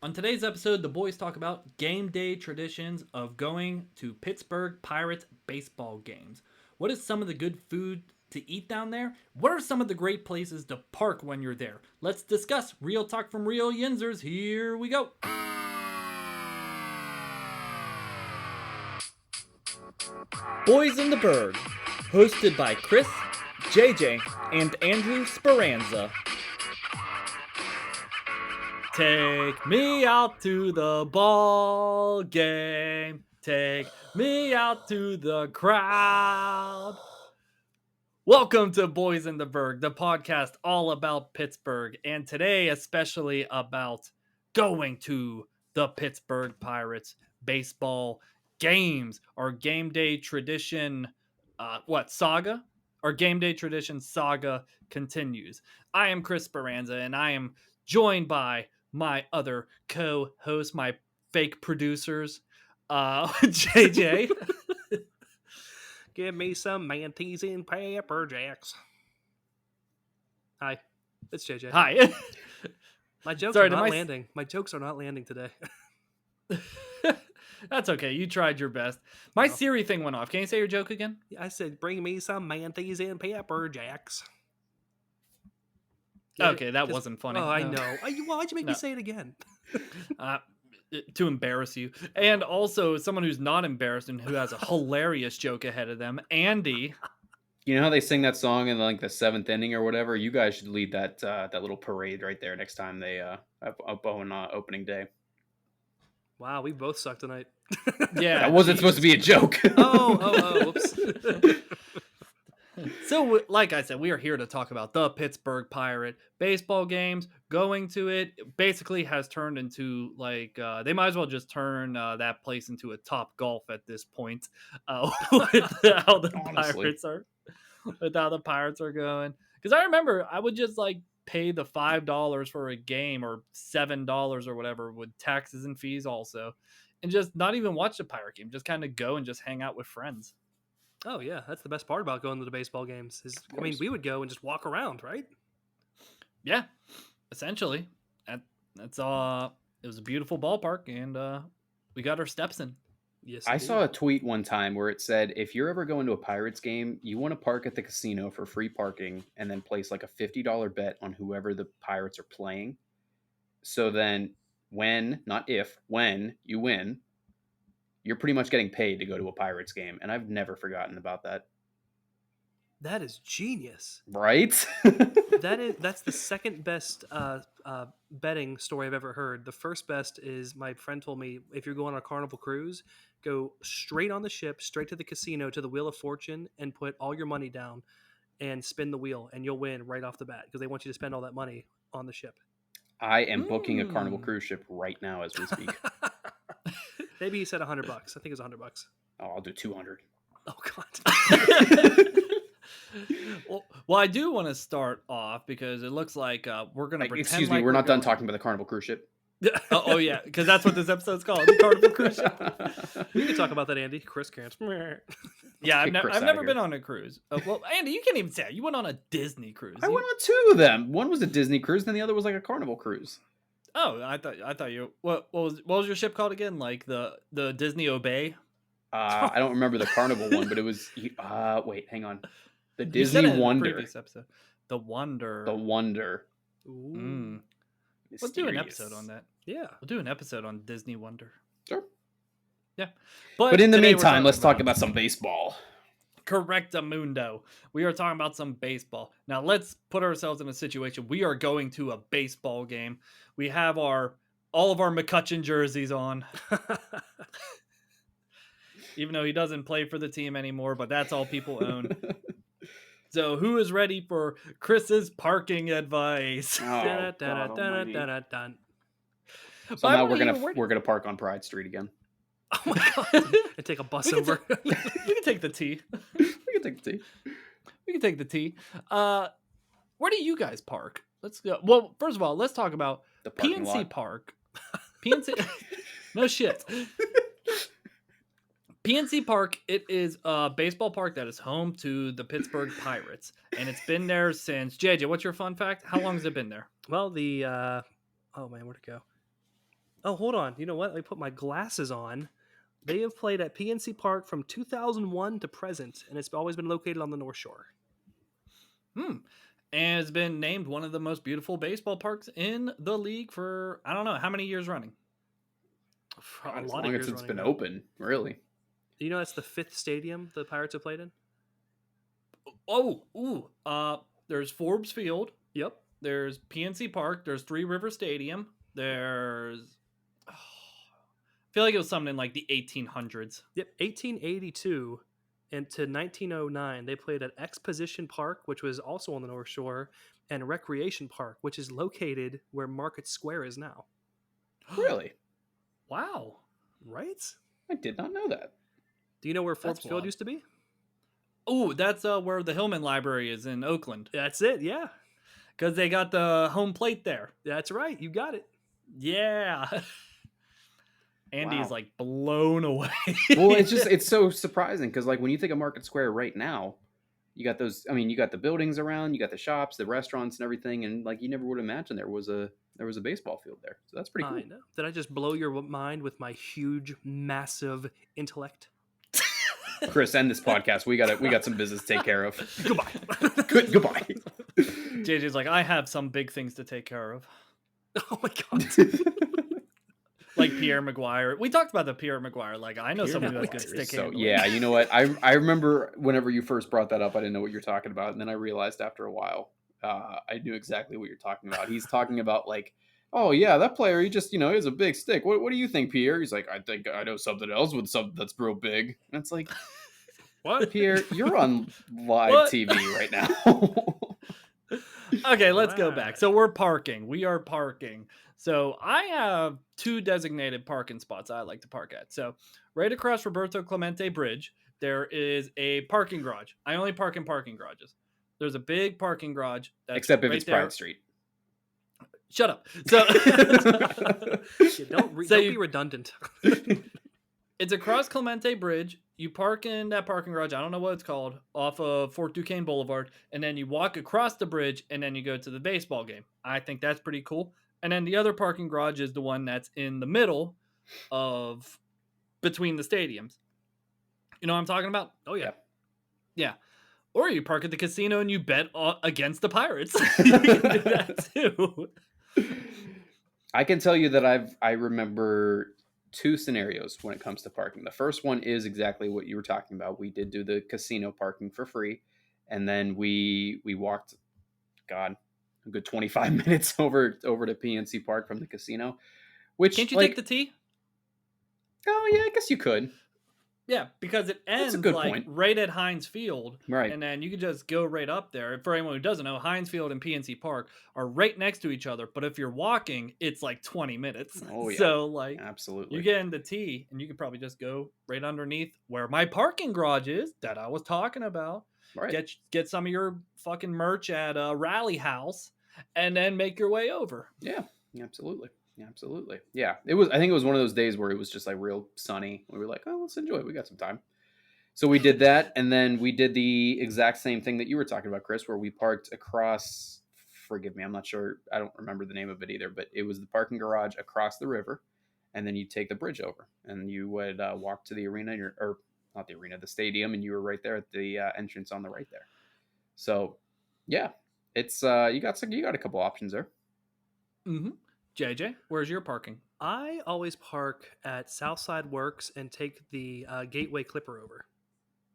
On today's episode, the boys talk about game day traditions of going to Pittsburgh Pirates baseball games. What is some of the good food to eat down there? What are some of the great places to park when you're there? Let's discuss Real Talk from Real Yinzers. Here we go. Boys in the Burgh, hosted by Chris, JJ, and Andrew Speranza. Take me out to the ball game. Take me out to the crowd. Welcome to Boys in the Burgh, the podcast all about Pittsburgh, and today especially about going to the Pittsburgh Pirates baseball games. Our game day tradition, saga? Our game day tradition saga continues. I am Chris Speranza, and I am joined by my other co-host, my fake producers, JJ. Give me some mantees and pepper jacks. Hi, it's JJ. Hi. My jokes Sorry, are not landing. My jokes are not landing today. That's okay. You tried your best. My Siri thing went off. Can you say your joke again? I said, bring me some mantees and pepper jacks. Okay, that wasn't funny. Oh, I know. Why'd you make me say it again? To embarrass you. And also, someone who's not embarrassed and who has a hilarious joke ahead of them, Andy. You know how they sing that song in like the seventh inning or whatever? You guys should lead that little parade right there next time they have opening day. Wow, we both suck tonight. Yeah, that wasn't supposed to be a joke. Whoops. So, like I said, we are here to talk about the Pittsburgh Pirate baseball games. Going to it basically has turned into like they might as well just turn that place into a Top Golf at this point. With how the Pirates are, with how the Pirates are going. Because I remember I would just like pay the $5 for a game or $7 or whatever with taxes and fees also, and just not even watch the Pirate game. Just kind of go and just hang out with friends. Oh yeah, that's the best part about going to the baseball games. We would go and just walk around, right? Yeah, essentially. That's it was a beautiful ballpark, and we got our steps in. Yes, I saw a tweet one time where it said, if you're ever going to a Pirates game, you want to park at the casino for free parking and then place like a $50 bet on whoever the Pirates are playing. So then when you win, you're pretty much getting paid to go to a Pirates game. And I've never forgotten about that. That is genius. Right? That's the second best betting story I've ever heard. The first best is my friend told me, if you're going on a Carnival cruise, go straight on the ship, straight to the casino, to the Wheel of Fortune, and put all your money down and spin the wheel, and you'll win right off the bat because they want you to spend all that money on the ship. I am booking a Carnival cruise ship right now as we speak. Maybe he said $100. I think it was $100. Oh, I'll do 200. Oh God. Well, I do want to start off because it looks like we're going to pretend. Excuse me, we're not done talking about the Carnival cruise ship. Oh yeah, because that's what this episode's called, the Carnival cruise ship. We can talk about that, Andy. Chris can't. Yeah, I've never been on a cruise. Well, Andy, you can't even say it. You went on a Disney cruise. I went on two of them. One was a Disney cruise, and the other was like a Carnival cruise. Oh, I thought you. What was your ship called again? Like the Disney Obey? I don't remember the Carnival one, but it was. Wait, hang on. The Disney Wonder. Previous episode. The Wonder. The Wonder. Ooh. We'll do an episode on that. Yeah, we'll do an episode on Disney Wonder. Sure. Yeah, but in the meantime, let's talk about some baseball. Correctamundo. We are talking about some baseball. Now let's put ourselves in a situation. We are going to a baseball game. We have all of our McCutcheon jerseys on. Even though he doesn't play for the team anymore, but that's all people own. So who is ready for Chris's parking advice? Oh, somehow we're gonna park on Pride Street again. Oh my God. And take a bus over. We can take the T. We can take the T. Where do you guys park? Let's go. Well, first of all, let's talk about the PNC Park. PNC. No shit. PNC Park, it is a baseball park that is home to the Pittsburgh Pirates. And it's been there since... JJ, what's your fun fact? How long has it been there? Well, oh man, where'd it go? Oh, hold on. You know what? Let me put my glasses on. They have played at PNC Park from 2001 to present, and it's always been located on the North Shore. Hmm. And it's been named one of the most beautiful baseball parks in the league for, I don't know, how many years running? For God, a as lot long of as years it's running been now. open, really. You know that's the 5th stadium the Pirates have played in? There's Forbes Field. Yep. There's PNC Park. There's Three River Stadium. There's, I feel like it was something in like the 1800s. Yep. 1882 into 1909, they played at Exposition Park, which was also on the North Shore, and Recreation Park, which is located where Market Square is now. Really? Wow. Right? I did not know that. Do you know where Forbes Field wild. used to be? Oh, that's where the Hillman Library is in Oakland. That's it. Yeah. Because they got the home plate there. That's right. You got it. Yeah. Andy is Wow. like blown away. Well, it's so surprising because like when you think of Market Square right now, you got those. I mean, you got the buildings around, you got the shops, the restaurants, and everything, and like you never would imagine there was a baseball field there. So that's pretty cool. I know. Did I just blow your mind with my huge, massive intellect? Chris, end this podcast. We got some business to take care of. Goodbye. Goodbye. JJ's like, I have some big things to take care of. Oh my god. Like Pierre Maguire. We talked about the Pierre Maguire. Like, I know Pierre someone who has Maguire good is stick So handling. yeah, you know what? I remember whenever you first brought that up, I didn't know what you're talking about, and then I realized after a while, I knew exactly what you're talking about. He's talking about like, oh yeah, that player, he just he has a big stick. What do you think, Pierre? He's like, I think I know something else with something that's real big. And it's like, What? Pierre, you're on live What? TV right now. Okay, let's go back. Right. So we're parking. We are parking. So I have 2 designated parking spots I like to park at. So right across Roberto Clemente Bridge, there is a parking garage. I only park in parking garages. There's a big parking garage that's Except if right it's there. Pride Street. Shut up. So, Yeah, don't So be you- redundant. it's across Clemente Bridge. You park in that parking garage. I don't know what it's called, off of Fort Duquesne Boulevard, and then you walk across the bridge, and then you go to the baseball game. I think that's pretty cool. And then the other parking garage is the one that's in the middle of between the stadiums. You know what I'm talking about? Oh yeah. Yeah. Or you park at the casino and you bet against the Pirates. You can do that too. I can tell you that I remember 2 scenarios when it comes to parking. The first one is exactly what you were talking about. We did do the casino parking for free, and then we walked, God, a good 25 minutes over to PNC Park from the casino. Which Can't you like, take the T? oh yeah, I guess you could. Yeah, because it ends That's a good like point. right at Heinz Field, Right. and then you can just go right up there. For anyone who doesn't know, Heinz Field and PNC Park are right next to each other. But if you're walking, it's like 20 minutes. Oh, yeah. So like Absolutely. you get in the T, and you could probably just go right underneath where my parking garage is that I was talking about. right. Get some of your fucking merch at Rally House, and then make your way over. Yeah, absolutely. Absolutely. Yeah. I think it was one of those days where it was just like real sunny. We were like, oh, let's enjoy it. We got some time. So we did that. And then we did the exact same thing that you were talking about, Chris, where we parked across, forgive me, I'm not sure. I don't remember the name of it either, but it was the parking garage across the river. And then you take the bridge over and you would walk to the arena or not the arena, the stadium. And you were right there at the entrance on the right there. So yeah, it's, you got a couple options there. Mm-hmm. JJ, where's your parking? I always park at Southside Works and take the Gateway Clipper over.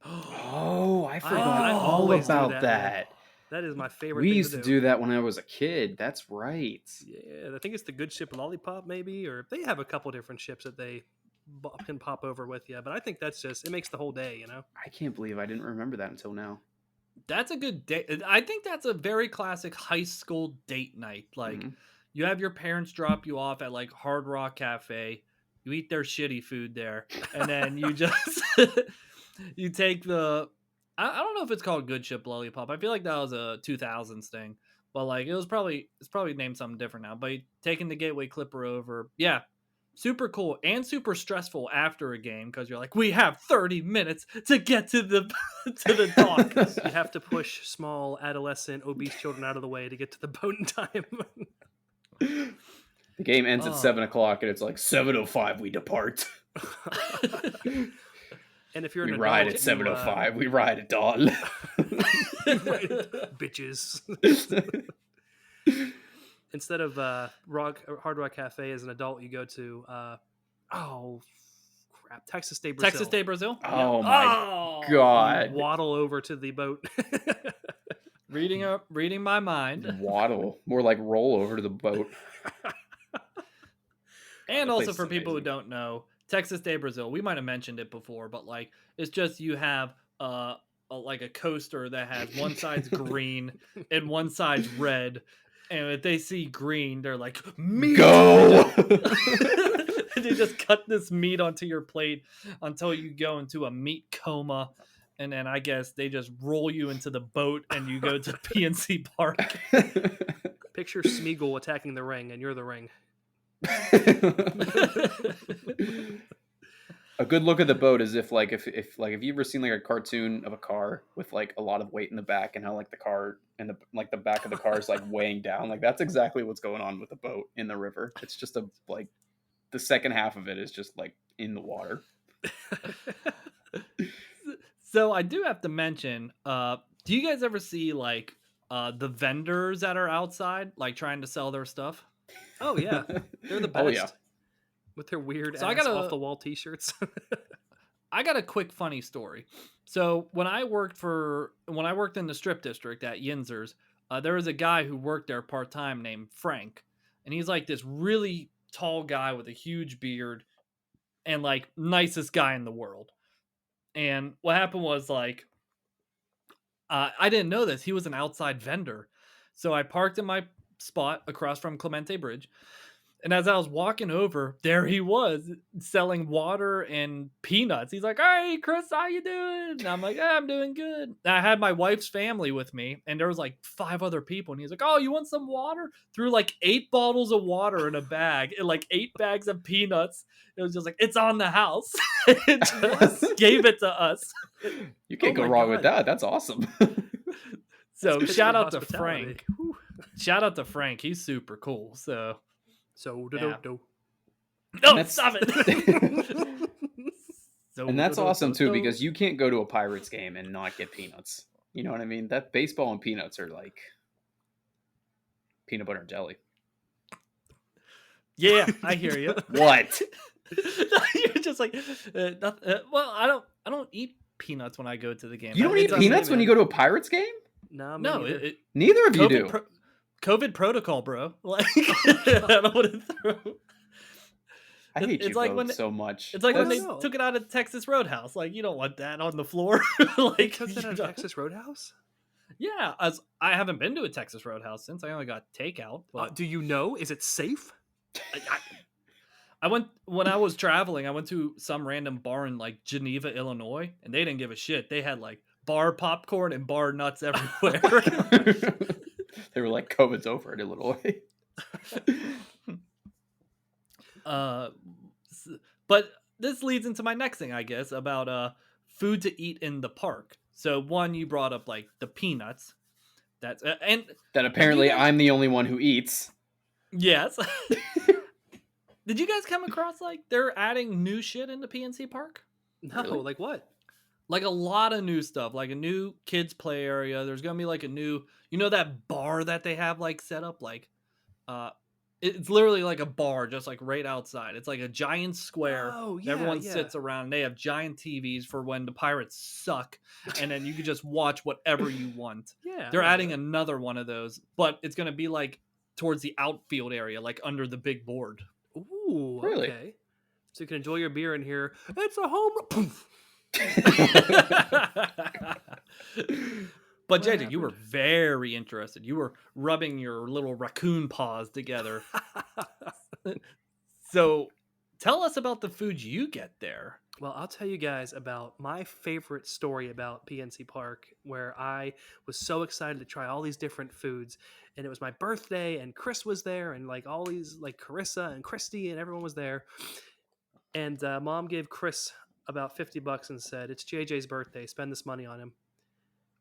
Oh, I forgot I all always do about that, that. man. That is my favorite We thing used to do that when I was a kid. That's right. Yeah, I think it's the Good Ship Lollipop, maybe, or they have a couple different ships that they can pop over with you. But I think that's it makes the whole day, you know? I can't believe I didn't remember that until now. That's a good date. I think that's a very classic high school date night. Like, Mhm. you have your parents drop you off at like Hard Rock Cafe. You eat their shitty food there, and then you just you take the. I don't know if it's called Good Ship Lollipop. I feel like that was a 2000s thing, but like it's probably named something different now. But taking the Gateway Clipper over, yeah, super cool and super stressful after a game because you're like, we have 30 minutes to get to the to the dock. You have to push small, adolescent, obese children out of the way to get to the boat in time. The game ends at Oh. 7 o'clock, and it's like 7:05. We depart. And if you're We an ride adult, at 7:05. We ride at dawn. bitches. Instead of Hard Rock Cafe as an adult, you go to Texas State Brazil. Texas State Brazil. Oh my Oh, god! You waddle over to the boat. reading my mind. Waddle, more like roll over to the boat. And that also place for is people who amazing. don't know, Texas Day Brazil, we might have mentioned it before, but like it's just you have like a coaster that has one side's green and one side's red, and if they see green, they're like meat. Go! They just cut this meat onto your plate until you go into a meat coma. And then I guess they just roll you into the boat and you go to PNC Park. Picture Smeagol attacking the ring, and you're the ring. A good look at the boat is if you ever seen like a cartoon of a car with like a lot of weight in the back and how like the car and the back of the car is like weighing down, like that's exactly what's going on with the boat in the river. It's just the second half of it is just like in the water. So I do have to mention, do you guys ever see like the vendors that are outside like trying to sell their stuff? Oh yeah, they're the best. Oh yeah. With their weird So I ass gotta- off the wall t-shirts. I got a quick funny story. So when I worked in the strip district at Yinzer's, there was a guy who worked there part time named Frank, and he's like this really tall guy with a huge beard, and like nicest guy in the world. And what happened was like, I didn't know this. He was an outside vendor, so I parked in my spot across from Clemente Bridge. And as I was walking over, there he was selling water and peanuts. He's like, "Hey, Chris, how you doing?" And I'm like, "I'm doing good." And I had my wife's family with me, and there was like 5 other people. And he's like, "Oh, you want some water?" Threw like 8 bottles of water in a bag and like 8 bags of peanuts. It was just like, "It's on the house." It just gave it to us. You can't Oh go my wrong with God. that. That's awesome. So That's shout Pittsburgh out to hospitality. Frank. Whew. Shout out to Frank. He's super cool. So So Yeah. do. no, That's- stop it. So And that's awesome too, because you can't go to a Pirates game and not get peanuts. You know what I mean? That baseball and peanuts are like peanut butter and jelly. Yeah, I hear you. What? You're just like, well, I don't eat peanuts when I go to the game. You don't It eat doesn't- peanuts when you go to a Pirates game? No, No, neither. it Neither of you do. COVID protocol, bro. Like, I don't want to throw. I hate it's you like both when- so much. It's like when they That's- No. took it out of Texas Roadhouse. Like, you don't want that on the floor. Like, They took that you out of know. Texas Roadhouse? Yeah, as I haven't been to a Texas Roadhouse since. I only got takeout. But Do you know? Is it safe? I went when I was traveling. I went to some random bar in like Geneva, Illinois, and they didn't give a shit. They had like bar popcorn and bar nuts everywhere. They were like, COVID's over in Illinois. But this leads into my next thing, I guess, about food to eat in the park. So one, you brought up like the peanuts. That's and That apparently guys- I'm the only one who eats. yes. Did you guys come across like they're adding new shit into PNC Park? No, Really? like what? Like a lot of new stuff, like a new kids play area. There's gonna be like a new, that bar that they have like set up, like, it's literally like a bar, just like right outside. It's like a giant square. Oh, and everyone yeah. sits around. And they have giant TVs for when the Pirates suck, and then you can just watch whatever you want. Yeah. They're I know adding that. another one of those, but it's gonna be like towards the outfield area, like under the big board. Ooh, Really? okay. So you can enjoy your beer in here. It's a home run. Poof. But What JJ, you were happened? very interested. You were rubbing your little raccoon paws together. So tell us about the food you get there. Well, I'll tell you guys about my favorite story about PNC Park, where I was so excited to try all these different foods. And it was my birthday, and Chris was there, and like all these, like Carissa and Christy, and everyone was there. And mom gave Chris about $50 and said, "It's JJ's birthday. Spend this money on him."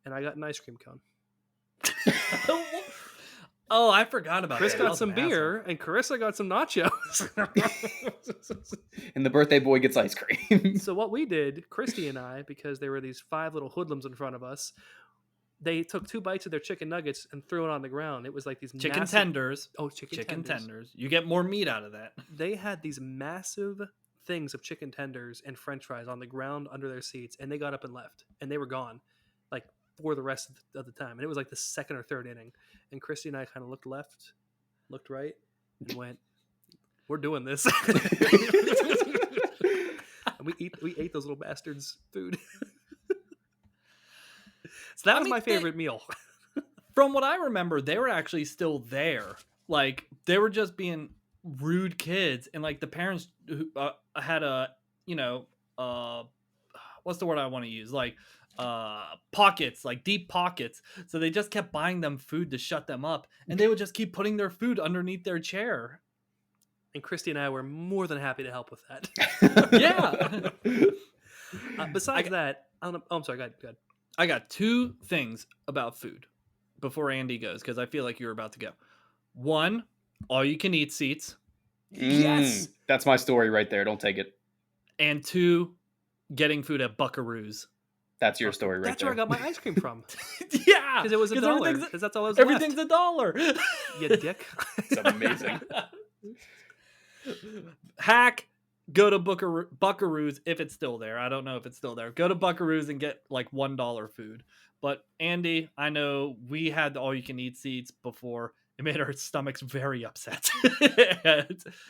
And I got an ice cream cone. Oh, I forgot about Chris that. I got was some an asshole. beer, and Carissa got some nachos. And the birthday boy gets ice cream. So what we did, Christy and I, because there were these 5 little hoodlums in front of us, they took 2 bites of their chicken nuggets and threw it on the ground. It was like these Chicken massive, tenders. oh, chicken tenders. Tenders. You get more meat out of that. They had these massive things of chicken tenders and French fries on the ground under their seats, and they got up and left, and they were gone, like for the rest of the time. And it was like the second or third inning, and Christy and I kind of looked left, looked right, and went, "We're doing this." And we ate those little bastards' food. So that was my favorite meal. From what I remember, they were actually still there. Like, they were just being rude kids, and like the parents who had a, what's the word I want to use? Like, pockets, like deep pockets. So they just kept buying them food to shut them up, and they would just keep putting their food underneath their chair. And Christy and I were more than happy to help with that. Yeah. Besides that, I don't know. Oh, I'm sorry. Go ahead. I got 2 things about food before Andy goes, because I feel like you're about to go. 1, all you can eat seats. Yes! That's my story right there. Don't take it. And 2, getting food at Buckaroo's. That's your story right That's there. where I got my ice cream from. Yeah, Because it was $1. Because that's all I was everything's left. $1. You dick. It's amazing. Hack, go to Buckaroo's if it's still there. I don't know if it's still there. Go to Buckaroo's and get like $1 food. But Andy, I know we had the all-you-can-eat seats before. It made our stomachs very upset.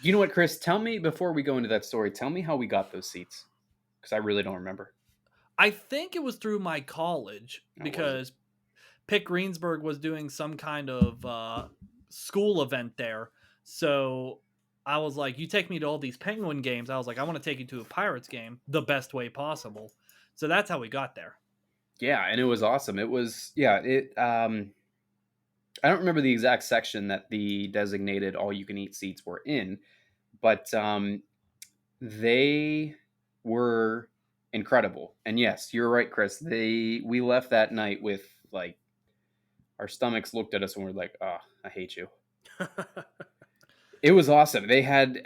You know what, Chris? Tell me, before we go into that story, tell me how we got those seats. Because I really don't remember. I think it was through my college, because Pitt Greensburg was doing some kind of school event there. So I was like, you take me to all these Penguin games. I was like, I want to take you to a Pirates game the best way possible. So that's how we got there. Yeah, and it was awesome. It was, I don't remember the exact section that the designated all-you-can-eat seats were in, but they were incredible. And yes, you're right, Chris. We left that night with, like, our stomachs looked at us and we're like, "Oh, I hate you." It was awesome. They had,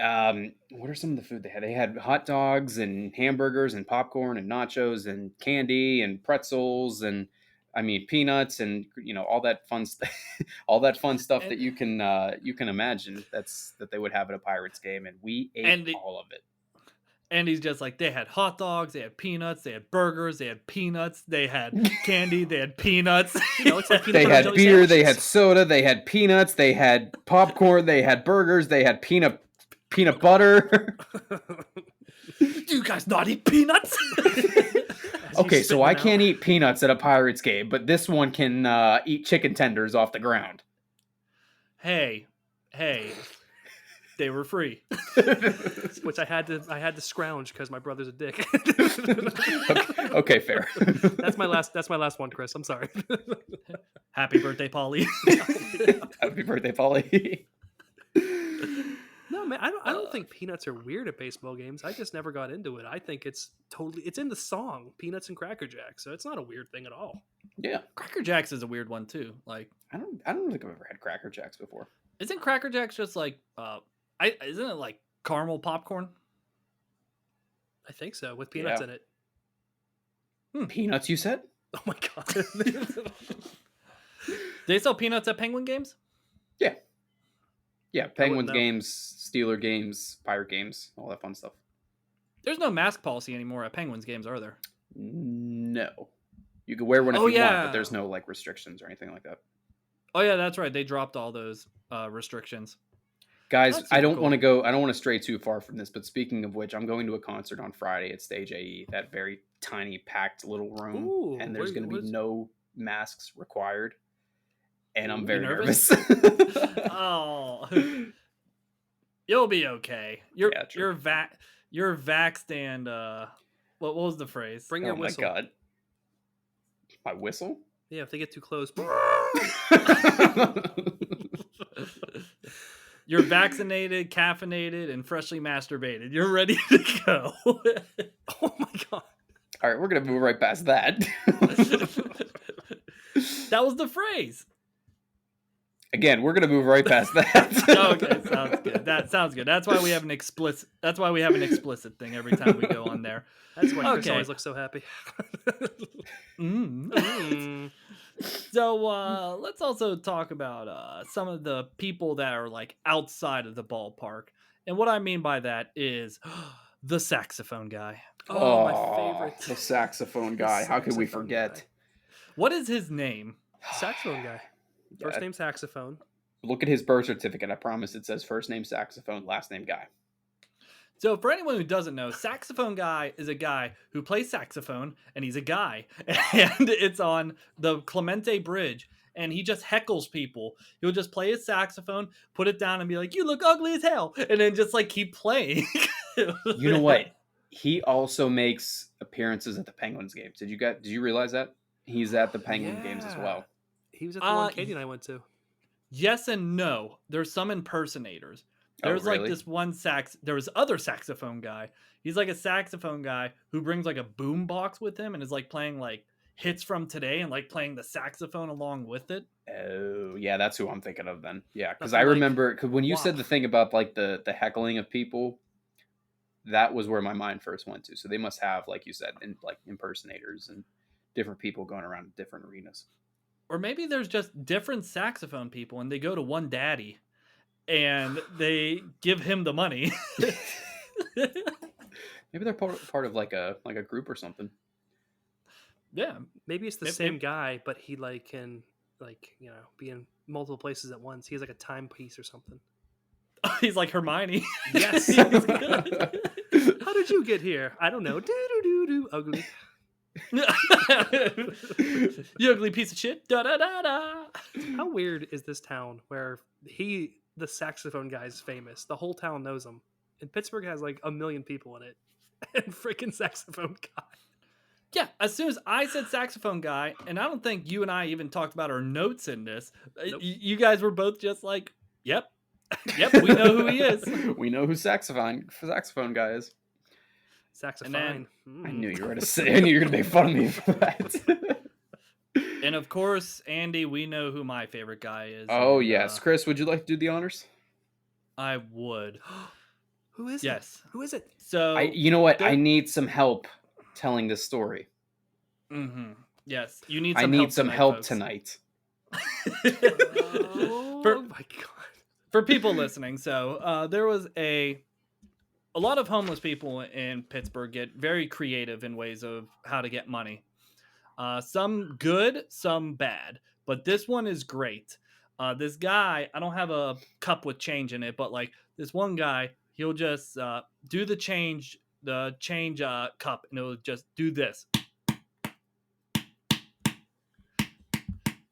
what are some of the food they had? They had hot dogs and hamburgers and popcorn and nachos and candy and pretzels and, I mean, peanuts and, all that fun stuff, all that fun stuff that you can imagine that they would have at a Pirates game, and we ate all of it. And he's just like, they had hot dogs, they had peanuts, they had burgers, they had peanuts, they had candy, they had peanuts. It's like They had beer, they had soda, they had peanuts, they had popcorn, they had burgers, they had peanut butter. Do you guys not eat peanuts? Okay, so I can't eat peanuts at a Pirates game, but this one can eat chicken tenders off the ground. Hey, they were free. Which I had to scrounge because my brother's a dick. Okay, fair. That's my last one, Chris. I'm sorry. Happy birthday, Polly. Happy birthday, Polly. No, man, I don't think peanuts are weird at baseball games. I just never got into it. I think it's in the song Peanuts and Cracker Jacks, so it's not a weird thing at all. Yeah, Cracker Jacks is a weird one too. Like, I don't think I've ever had Cracker Jacks before. Isn't Cracker Jacks just like isn't it like caramel popcorn? I think so, with peanuts in it. Peanuts, you said? Oh my god. They sell peanuts at Penguin games? Yeah. Yeah, Penguins games, Steeler games, Pirate games, all that fun stuff. There's no mask policy anymore at Penguins games, are there? No. You can wear one if you want, but there's no like restrictions or anything like that. Oh yeah, that's right. They dropped all those restrictions. Guys, I don't want to stray too far from this, but speaking of which, I'm going to a concert on Friday at Stage AE, that very tiny, packed little room. Ooh, and there's going to be no masks required. And I'm very nervous. Oh, you'll be okay. You're vaxxed and what was the phrase? Bring your whistle. Oh my god, my whistle? Yeah, if they get too close. You're vaccinated, caffeinated, and freshly masturbated. You're ready to go. Oh my god! All right, we're gonna move right past that. That was the phrase. Again, we're gonna move right past that. Okay, sounds good. That sounds good. That's why we have an explicit. That's why we have an explicit thing every time we go on there. That's why Chris Okay. always looks so happy. Mm. So let's also talk about some of the people that are like outside of the ballpark, and what I mean by that is the saxophone guy. Oh, my favorite. The saxophone The guy. How could we saxophone forget? guy. What is his name? Saxophone guy. First Yeah, name saxophone. look at his birth certificate. I promise it says first name saxophone, last name guy. So for anyone who doesn't know, saxophone guy is a guy who plays saxophone, and he's a guy, and it's on the Clemente Bridge, and he just heckles people. He'll just play his saxophone, put it down, and be like, "You look ugly as hell," and then just like keep playing. You know what? He also makes appearances at the Penguins games. Did you realize that? He's at the Penguin games as Yeah. well. He was at the one Katie and I went to. Yes and no. There's some impersonators. Oh, There's like really? this one there was other saxophone guy. He's like a saxophone guy who brings like a boom box with him and is like playing like hits from today and like playing the saxophone along with it. Oh, yeah, that's who I'm thinking of then. Yeah, because Nothing I like remember when you said WAP. the thing about like the heckling of people, that was where my mind first went to. So they must have, like you said, like impersonators and different people going around different arenas. Or maybe there's just different saxophone people and they go to one daddy and they give him the money. Maybe they're part of like a group or something. Yeah. Maybe it's the Maybe- same guy, but he like can like be in multiple places at once. He has like a timepiece or something. He's like Hermione. Yes. He's good. How did you get here? I don't know. Do ugly. You ugly piece of shit. Da da da da. How weird is this town where the saxophone guy is famous? The whole town knows him. And Pittsburgh has like 1 million people in it. And freaking saxophone guy. Yeah, as soon as I said saxophone guy, and I don't think you and I even talked about our notes in this, Nope. you guys were both just like, yep, we know who he is. We know who saxophone guy is. Saxophone. I knew you were gonna say. I knew you were gonna make fun of me for that. And of course, Andy, we know who my favorite guy is. Oh and, yes, Chris, would you like to do the honors? I would. Who is Yes. it? Who is it? So, You know what? there- I need some help telling this story. yes, you need. I Some need help some tonight, help folks. tonight. Oh For- my god. For people listening, so there was a lot of homeless people in Pittsburgh get very creative in ways of how to get money. Some good, some bad, but this one is great. This guy, I don't have a cup with change in it, but like this one guy, he'll just do the change cup, and it'll just do this,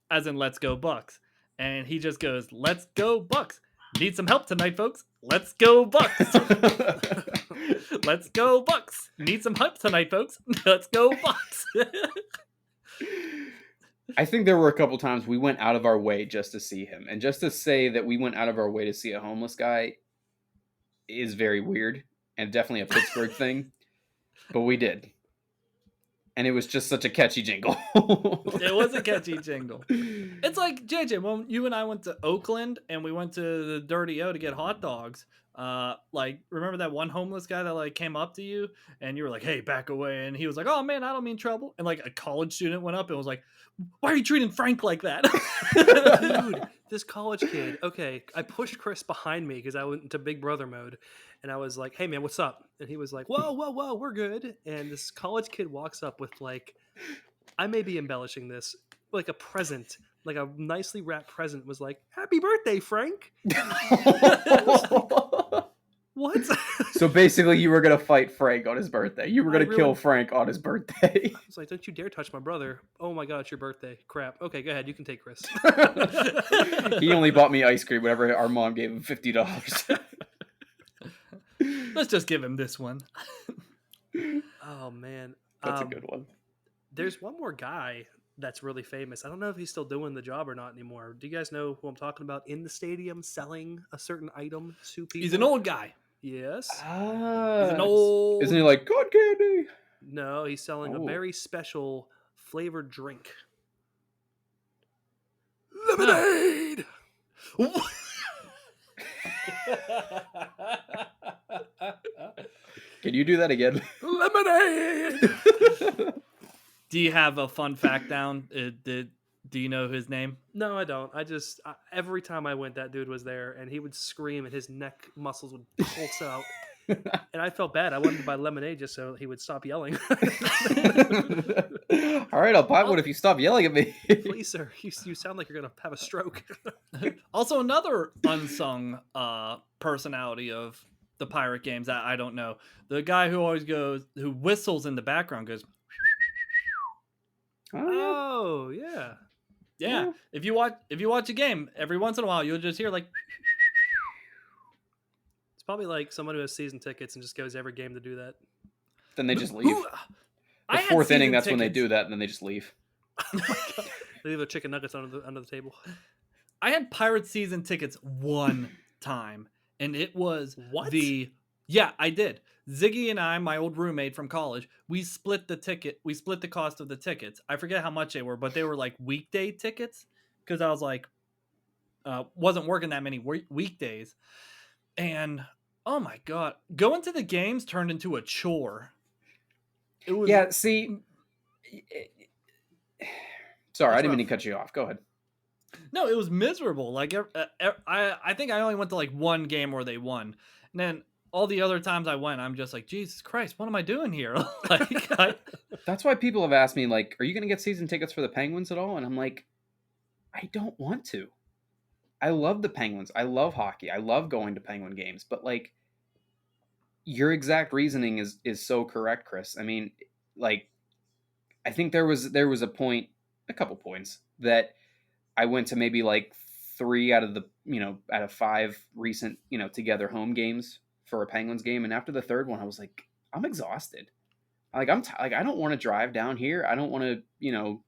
as in "Let's go Bucks," and he just goes, "Let's go Bucks." Need some help tonight, folks. Let's go Bucks. Let's go Bucks. Need some help tonight, folks. Let's go Bucks. I think there were a couple times we went out of our way just to see him, and just to say that we went out of our way to see a homeless guy is very weird and definitely a Pittsburgh thing, but we did. And it was just such a catchy jingle. It was a catchy jingle. It's like, JJ, when you and I went to Oakland and we went to the Dirty O to get hot dogs, like, remember that one homeless guy that like came up to you and you were like, "Hey, back away," and he was like, "Oh man, I don't mean trouble," and like a college student went up and was like, "Why are you treating Frank like that?" Dude, this college kid. Okay, I pushed Chris behind me because I went into Big Brother mode, and I was like, "Hey man, what's up?" And he was like, "Whoa, we're good." And this college kid walks up with like, I may be embellishing this, like a present, like a nicely wrapped present. Was like, "Happy birthday, Frank." What? So basically, you were gonna fight Frank on his birthday. You were I gonna kill really- Frank on his birthday. I was like, "Don't you dare touch my brother!" Oh my god, it's your birthday. Crap. Okay, go ahead. You can take Chris. He only bought me ice cream whenever our mom gave him $50. Let's just give him this one. Oh man, That's a good one. There's one more guy that's really famous. I don't know if he's still doing the job or not anymore. Do you guys know who I'm talking about in the stadium selling a certain item to people? He's an old guy. Yes. He's an old. Isn't he like good candy? No, he's selling a Oh. very special flavored drink. Lemonade. Can you do that again? Lemonade. Do you have a fun fact down? Do you know his name? No, I don't. Every time I went, that dude was there, and he would scream, and his neck muscles would pulse out, and I felt bad. I wanted to buy lemonade just so he would stop yelling. All right, I'll buy one if you stop yelling at me. Please, sir, you sound like you're gonna have a stroke. Also, another unsung personality of the pirate games that I don't know. The guy who who whistles in the background goes, Oh yeah. yeah. If you watch a game, every once in a while you'll just hear like. It's probably like someone who has season tickets and just goes every game to do that. Then they just leave. I The had fourth inning, season that's when they tickets. do that, and then they just leave. They leave their chicken nuggets under the table. I had pirate season tickets one time, and it was What? Yeah, I did. Ziggy and I, my old roommate from college, we split the cost of the tickets. I forget how much they were, but they were like weekday tickets because I was like, wasn't working that many weekdays. And oh my God, going to the games turned into a chore. It was, Yeah, see. Sorry, I didn't mean rough. to cut you off. Go ahead. No, it was miserable. Like I think I only went to like one game where they won, and then all the other times I went, I'm just like, Jesus Christ, what am I doing here? That's why people have asked me, like, are you going to get season tickets for the Penguins at all? And I'm like, I don't want to. I love the Penguins. I love hockey. I love going to Penguin games. But, like, your exact reasoning is so correct, Chris. I mean, like, I think there was a couple points that I went to maybe like 3 out of 5 recent, together home games for a Penguins game. And after the third one, I was like, I'm exhausted. Like like I don't want to drive down here. I don't want to,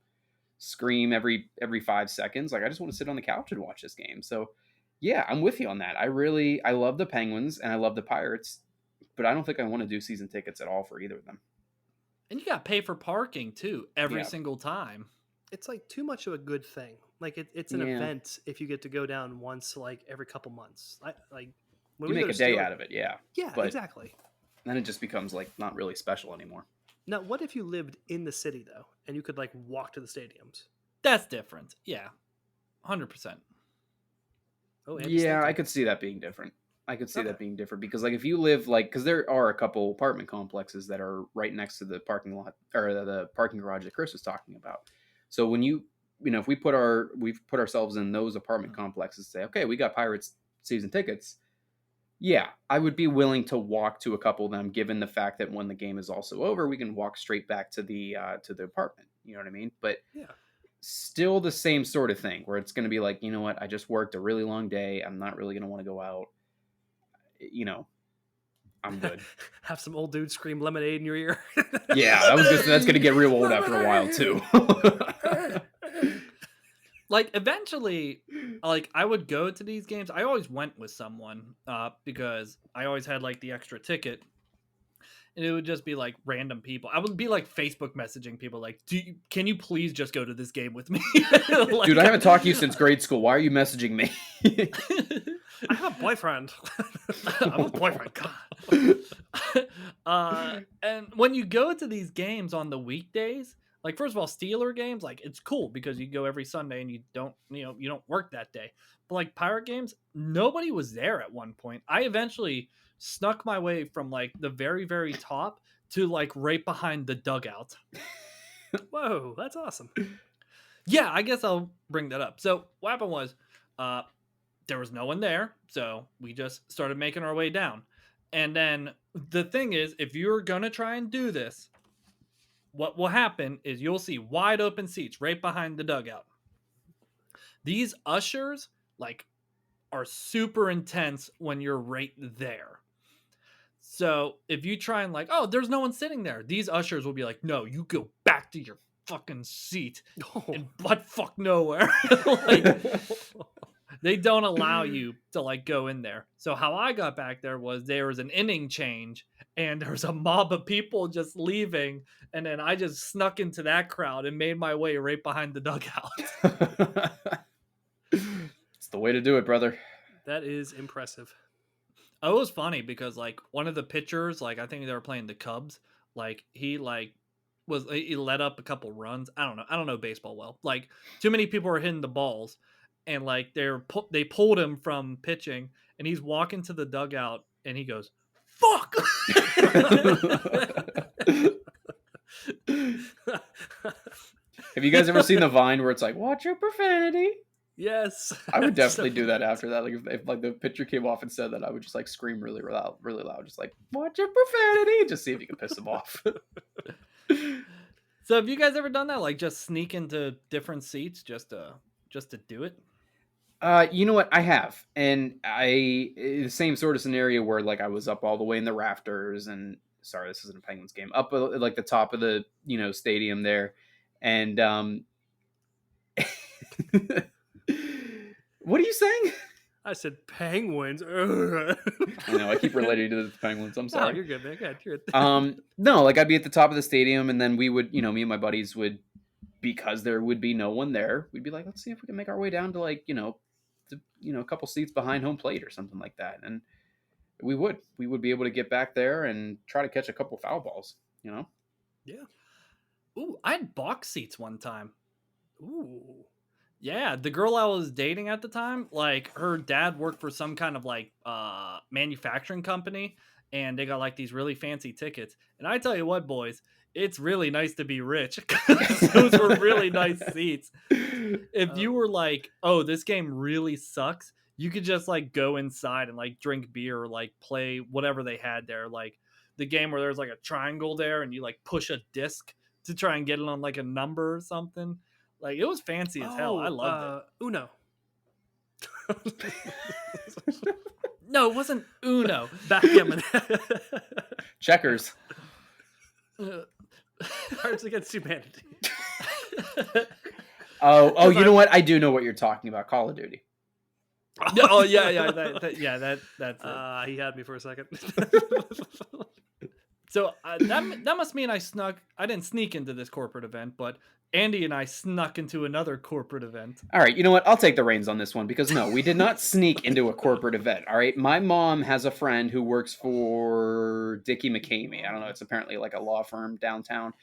scream every 5 seconds. Like I just want to sit on the couch and watch this game. So yeah, I'm with you on that. I love the Penguins and I love the Pirates, but I don't think I want to do season tickets at all for either of them. And you got to pay for parking too every Yeah. single time. It's like too much of a good thing. Like it's an Yeah. event if you get to go when like every couple months. Like when You we make go a to day Steelers- out of it, yeah. Yeah, but exactly. then it just becomes like not really special anymore. Now, what if you lived in the city though, and you could like walk to the stadiums? That's different. Yeah, 100%. Oh, Andy's Yeah, I thinking. could see that being different. I could see Okay. that being different because, like, if you live because there are a couple apartment complexes that are right next to the parking lot or the parking garage that Chris was talking about. So when if we've put ourselves in those apartment complexes, say, okay, we got Pirates season tickets. Yeah, I would be willing to walk to a couple of them, given the fact that when the game is also over, we can walk straight back to the apartment. You know what I mean? But Yeah. still the same sort of thing where it's going to be like, you know what, I just worked a really long day. I'm not really going to want to go out. I'm good. Have some old dude scream lemonade in your ear. Yeah, that's going to get real old after a while too. Like eventually, like I would go to these games. I always went with someone because I always had like the extra ticket. And it would just be like random people. I would be like Facebook messaging people like, can you please just go to this game with me? Like, Dude, I haven't talked to you since grade school. Why are you messaging me? I have a boyfriend. I have a boyfriend. God. And when you go to these games on the weekdays, like first of all, Steeler games, like it's cool because you go every Sunday and you don't work that day. But like Pirate games, nobody was there at one point. I eventually snuck my way from like the very, very top to like right behind the dugout. Whoa, that's awesome. Yeah, I guess I'll bring that up. So what happened was there was no one there, so we just started making our way down. And then the thing is, if you're gonna try and do this, what will happen is you'll see wide open seats right behind the dugout. These ushers like are super intense when you're right there. So if you try and like, oh, there's no one sitting there, these ushers will be like, no, you go back to your fucking seat and butt fuck nowhere. Like, they don't allow you to like go in there. So how I got back there was an inning change and there was a mob of people just leaving. And then I just snuck into that crowd and made my way right behind the dugout. the way to do it, brother. That is impressive. Oh, it was funny because like one of the pitchers, like I think they were playing the Cubs, like he let up a couple runs. I don't know. I don't know baseball well. Like too many people were hitting the balls, and like they pulled him from pitching, and he's walking to the dugout, and he goes, "Fuck." Have you guys ever seen the Vine where it's like, watch your profanity? Yes. I would definitely So do that bad. after that. Like if like the picture came off and said that, I would just like scream really loud, just like, watch your profanity, just see if you can piss them off. So have you guys ever done that? Like just sneak into different seats just to do it? You know what? I have, and the same sort of scenario where like I was up all the way in the rafters, and sorry, this isn't a Penguins game, up at, like the top of the stadium there, and what are you saying? I said penguins. I know I keep relating to the Penguins. I'm Oh, sorry. you're good, man. You're good. No, like I'd be at the top of the stadium, and then we would, me and my buddies would, because there would be no one there, we'd be like, let's see if we can make our way down to like, a couple seats behind home plate or something like that, and we would be able to get back there and try to catch a couple foul balls. Yeah. Ooh, I had box seats one time. Ooh. Yeah, the girl I was dating at the time, like her dad worked for some kind of like manufacturing company, and they got like these really fancy tickets. And I tell you what, boys, it's really nice to be rich. 'Cause those were really nice seats. If you were like, oh, this game really sucks, you could just like go inside and like drink beer or like play whatever they had there. Like the game where there's like a triangle there and you like push a disc to try and get it on like a number or something. Like it was fancy as hell. I loved it. Uno. No, it wasn't Uno. Backgammon. Checkers. Cards Against Humanity. Oh, you know what? I do know what you're talking about. Call of Duty. Oh yeah, that's it. He had me for a second. So that must mean I didn't sneak into this corporate event, but Andy and I snuck into another corporate event. All right, you know what? I'll take the reins on this one because no, we did not sneak into a corporate event. All right, my mom has a friend who works for Dickie McCamey. I don't know. It's apparently like a law firm downtown.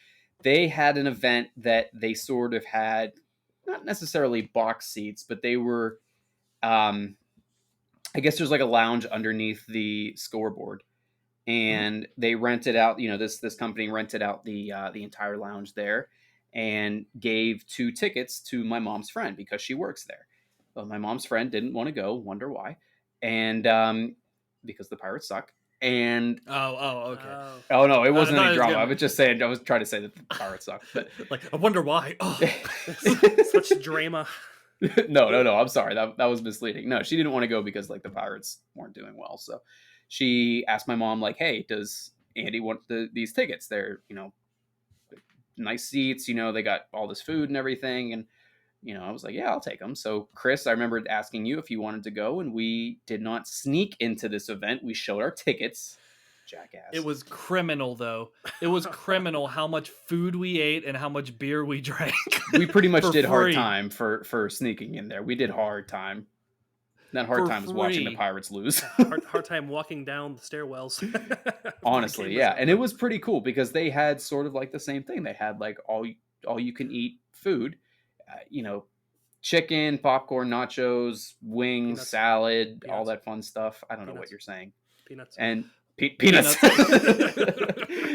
They had an event that they sort of had, not necessarily box seats, but they were, I guess there's like a lounge underneath the scoreboard. And they rented out, this company rented out the entire lounge there and gave 2 tickets to my mom's friend because she works there. Well, my mom's friend didn't want to go, wonder why, and because the Pirates suck. And okay. Oh no, it wasn't any it's drama. good. I was just saying, I was trying to say that the Pirates suck, but Like I wonder why. Oh, Such drama. no, I'm sorry, that was misleading. No, she didn't want to go because like the Pirates weren't doing well, so she asked my mom like, hey, does Andy want these tickets? They're nice seats, they got all this food and everything, and I was like, yeah, I'll take them. So Chris, I remember asking you if you wanted to go, and we did not sneak into this event. We showed our tickets. Jackass. it was criminal though. It was criminal how much food we ate and how much beer we drank. We pretty much For did hard free. time for sneaking in there. We did hard time. That hard For time was watching the free. Pirates lose. hard time walking down the stairwells. Honestly, yeah. And it was pretty cool because they had sort of like the same thing. They had like all you can eat food, chicken, popcorn, nachos, wings, Peanuts. salad, all Peanuts. that fun stuff. I don't know what Peanuts. you're saying. Peanuts. And peanuts.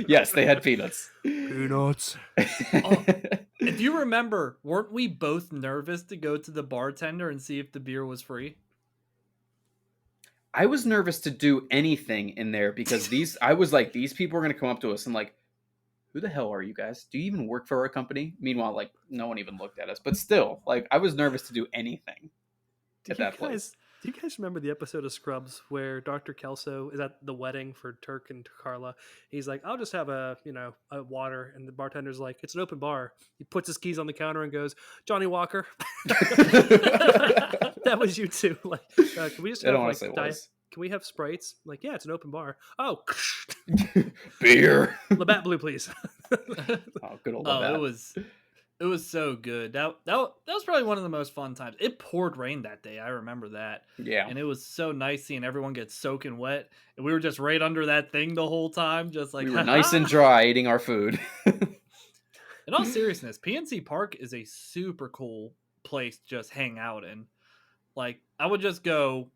Yes, they had peanuts. Peanuts. Oh, if you remember, weren't we both nervous to go to the bartender and see if the beer was free? I was nervous to do anything in there because I was like, these people are going to come up to us and like, who the hell are you guys? Do you even work for our company? Meanwhile, like no one even looked at us, but still, like I was nervous to do anything at that place. Do you guys remember the episode of Scrubs where Dr. Kelso is at the wedding for Turk and Carla? He's like, I'll just have a water. And the bartender's like, it's an open bar. He puts his keys on the counter and goes, Johnny Walker. That was you too. Like, can we just have like can we have Sprites? Like, yeah, it's an open bar. Oh, beer. Labatt Blue, please. Oh, good old Labatt. It It was so good. That was probably one of the most fun times. It poured rain that day. I remember that. Yeah. And it was so nice seeing everyone get soaking wet. And we were just right under that thing the whole time, just like, We were nice and dry eating our food. In all seriousness, PNC Park is a super cool place to just hang out in. Like, I would just go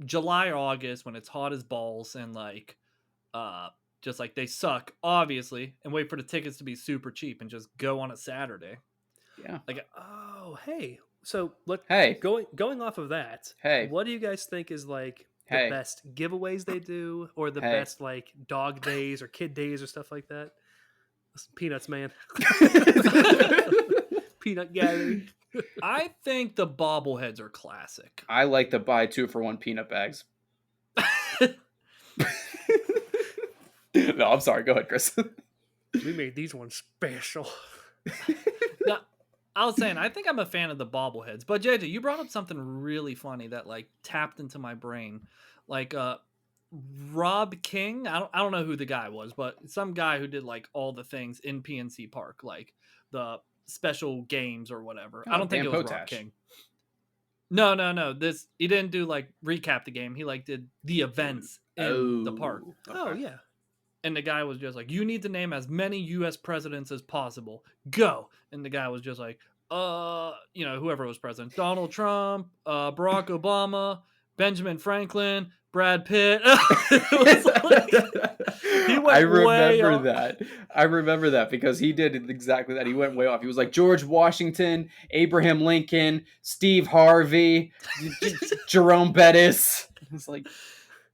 July, August when it's hot as balls and like uh just like they suck, obviously, and wait for the tickets to be super cheap and just go on a Saturday. Yeah. Like, Oh, hey. So look, Hey. going off of that, Hey. what do you guys think is like the Hey. best giveaways they do, or the Hey. best like dog days or kid days or stuff like that? Listen, Peanuts, man. Peanut gallery. I think the bobbleheads are classic. I like to buy 2-for-1 peanut bags. No, I'm sorry. Go ahead, Chris. We made these ones special. No, I was saying I think I'm a fan of the bobbleheads, but JJ, you brought up something really funny that like tapped into my brain. Like Rob King, I don't know who the guy was, but some guy who did like all the things in PNC Park, like the special games or whatever. I Oh, don't think Dan it was Rob Potash. King. No. This he didn't do like recap the game. He like did the events in the park. Oh okay. yeah. And the guy was just like, you need to name as many US presidents as possible. Go. And the guy was just like, whoever was president. Donald Trump, Barack Obama, Benjamin Franklin, Brad Pitt. It was like, he went I way remember off. that. I remember that because he did exactly that. He went way off. He was like George Washington, Abraham Lincoln, Steve Harvey, Jerome Bettis. It's like,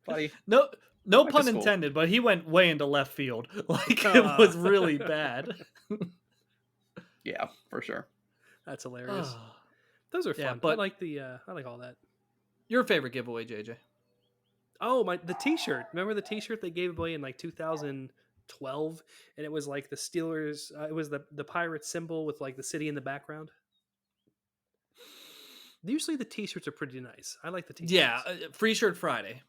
buddy. No Went to pun school. intended, but he went way into left field. Like, it was really bad. Yeah, for sure. That's hilarious. Those are fun. Yeah, but I like all that. Your favorite giveaway, JJ? Oh, the T-shirt. Remember the T-shirt they gave away in like 2012, and it was like the Steelers. It was the pirate symbol with like the city in the background. Usually the T-shirts are pretty nice. I like the T-shirts. Yeah, Free Shirt Friday.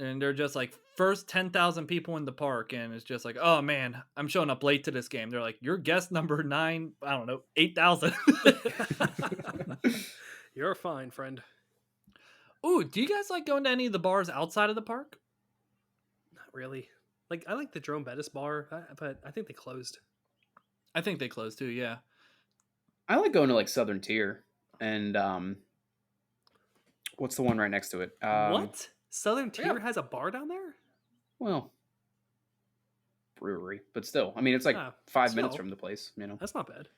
And they're just like, first 10,000 people in the park, and it's just like, oh man, I'm showing up late to this game. They're like, you're guest number 9, I don't know, 8,000. You're fine, friend. Ooh, do you guys like going to any of the bars outside of the park? Not really. Like I like the Jerome Bettis bar, but I think they closed. I think they closed too, yeah. I like going to like Southern Tier and what's the one right next to it? What? Southern Tier Yeah. has a bar down there? Well, brewery, but still, I mean, it's like Ah, 5 minutes still. from the place. You know, That's not bad.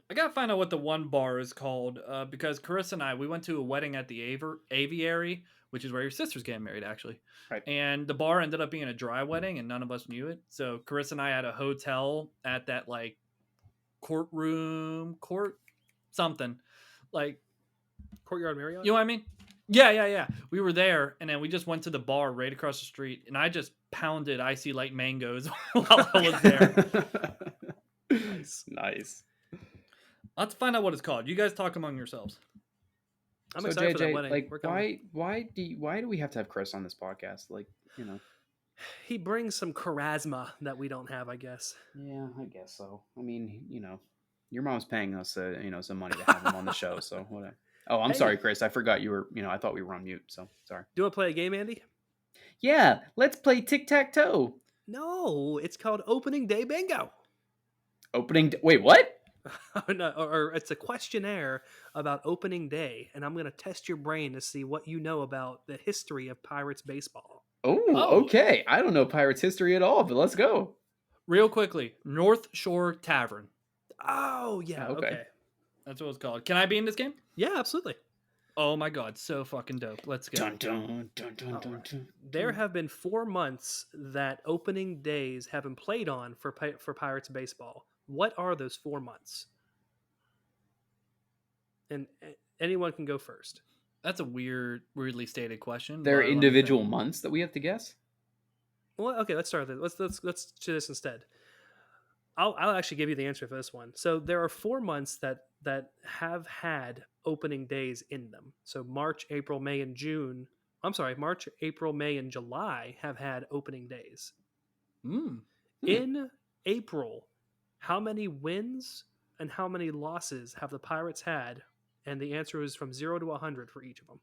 I gotta find out what the one bar is called, because Carissa and I, we went to a wedding at the Aviary, which is where your sister's getting married, actually. Right. And the bar ended up being a dry wedding, and none of us knew it. So Carissa and I had a hotel at that like court something, like, Courtyard Marriott? you know what I mean? Yeah. We were there, and then we just went to the bar right across the street, and I just pounded Icy Light mangoes while I was there. Nice. I'll have to find out what it's called. You guys talk among yourselves. I'm So excited for that JJ, wedding. like, We're coming. why do we have to have Chris on this podcast? Like, you know. He brings some charisma that we don't have, I guess. Yeah, I guess so. I mean, you know, your mom's paying us, some money to have him on the show, so whatever. Oh, I'm Hey. sorry, Chris. I forgot you were, I thought we were on mute, so sorry. Do you want to play a game, Andy? Yeah, let's play tic-tac-toe. No, it's called Opening Day Bingo. Wait, what? No, or it's a questionnaire about opening day, and I'm going to test your brain to see what you know about the history of Pirates baseball. Oh, okay. I don't know Pirates history at all, but let's go. Real quickly, North Shore Tavern. Oh, yeah, Okay. okay. That's what it's called. Can I be in this game? Yeah, absolutely. Oh my god, so fucking dope. Let's go. Dun, dun, dun, dun, All dun, right. dun. There have been 4 months that opening days have been played on for Pirates baseball. What are those 4 months? And anyone can go first. That's a weirdly stated question. There are but let me individual think. months that we have to guess? Well, okay, let's start with it. Let's do this instead. I'll actually give you the answer for this one. So there are 4 months that have had opening days in them. So March, April, May, and June. I'm sorry, March, April, May, and July have had opening days. Mm. In April, How many wins and how many losses have the Pirates had? And the answer is from 0 to 100 for each of them.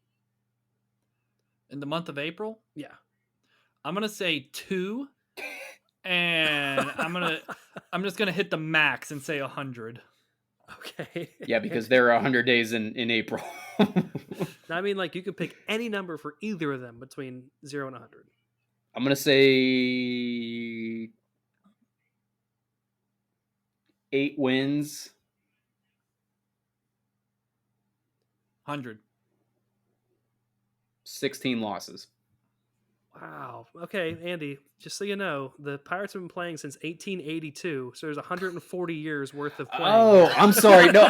In the month of April, Yeah. I'm gonna say 2, and I'm just gonna hit the max and say 100. Okay. Yeah, because there are 100 days in April. Now, I mean, like, you can pick any number for either of them between 0 and 100. I'm gonna say 8 wins. 100. 16 losses. Wow. Okay, Andy, just so you know, the Pirates have been playing since 1882, so there's 140 years worth of playing. Oh, I'm sorry. No,